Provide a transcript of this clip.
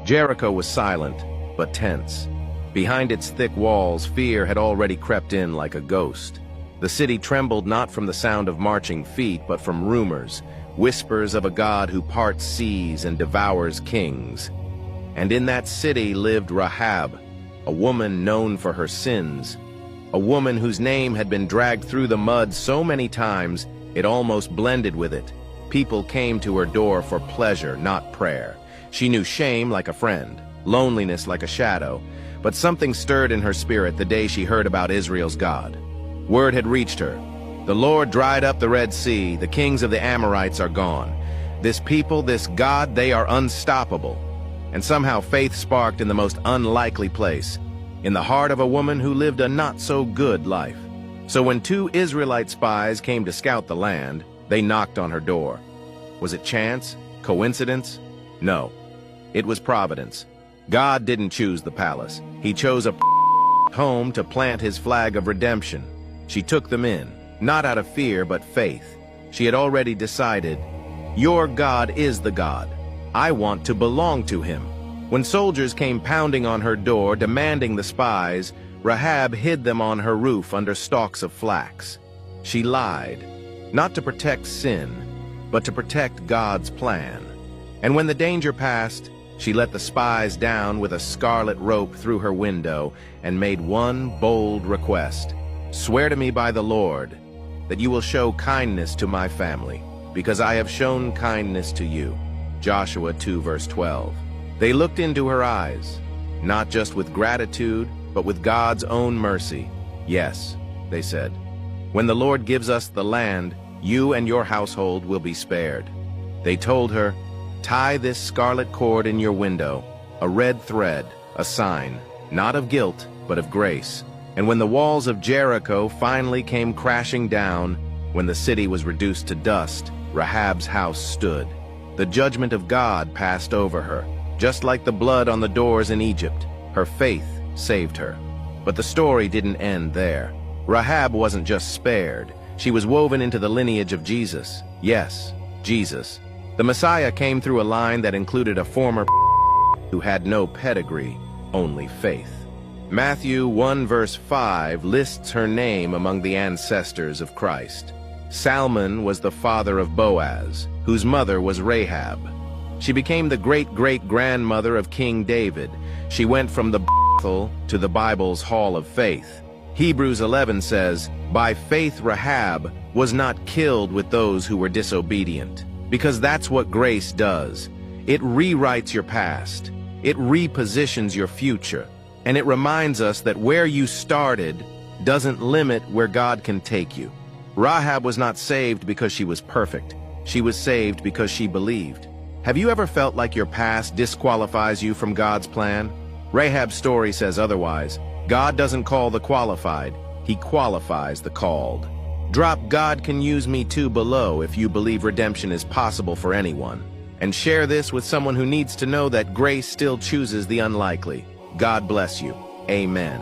Jericho was silent, but tense. Behind its thick walls, fear had already crept in like a ghost. The city trembled not from the sound of marching feet, but from rumors, whispers of a God who parts seas and devours kings. And in that city lived Rahab, a woman known for her sins, a woman whose name had been dragged through the mud so many times it almost blended with it. People came to her door for pleasure, not prayer. She knew shame like a friend, loneliness like a shadow, but something stirred in her spirit the day she heard about Israel's God. Word had reached her. The Lord dried up the Red Sea, the kings of the Amorites are gone. This people, this God, they are unstoppable. And somehow faith sparked in the most unlikely place, in the heart of a woman who lived a not-so-good life. So when 2 Israelite spies came to scout the land, they knocked on her door. Was it chance? Coincidence? No. It was providence. God didn't choose the palace. He chose a home to plant his flag of redemption. She took them in, not out of fear but faith. She had already decided, your God is the God. I want to belong to him. When soldiers came pounding on her door, demanding the spies, Rahab hid them on her roof under stalks of flax. She lied, not to protect sin, but to protect God's plan. And when the danger passed, she let the spies down with a scarlet rope through her window and made one bold request. Swear to me by the Lord that you will show kindness to my family, because I have shown kindness to you. Joshua 2 verse 12. They looked into her eyes, not just with gratitude, but with God's own mercy. Yes, they said, when the Lord gives us the land, you and your household will be spared. They told her, tie this scarlet cord in your window, a red thread, a sign, not of guilt, but of grace. And when the walls of Jericho finally came crashing down, when the city was reduced to dust, Rahab's house stood. The judgment of God passed over her, just like the blood on the doors in Egypt. Her faith saved her. But the story didn't end there. Rahab wasn't just spared. She was woven into the lineage of Jesus. Yes, Jesus. The Messiah came through a line that included a former who had no pedigree, only faith. Matthew 1 verse 5 lists her name among the ancestors of Christ. Salmon was the father of Boaz, whose mother was Rahab. She became the great-great-grandmother of King David. She went from the brothel to the Bible's hall of faith. Hebrews 11 says, by faith Rahab was not killed with those who were disobedient. Because that's what grace does. It rewrites your past. It repositions your future. And it reminds us that where you started doesn't limit where God can take you. Rahab was not saved because she was perfect. She was saved because she believed. Have you ever felt like your past disqualifies you from God's plan? Rahab's story says otherwise. God doesn't call the qualified. He qualifies the called. Drop God can use me too below if you believe redemption is possible for anyone. And share this with someone who needs to know that grace still chooses the unlikely. God bless you. Amen.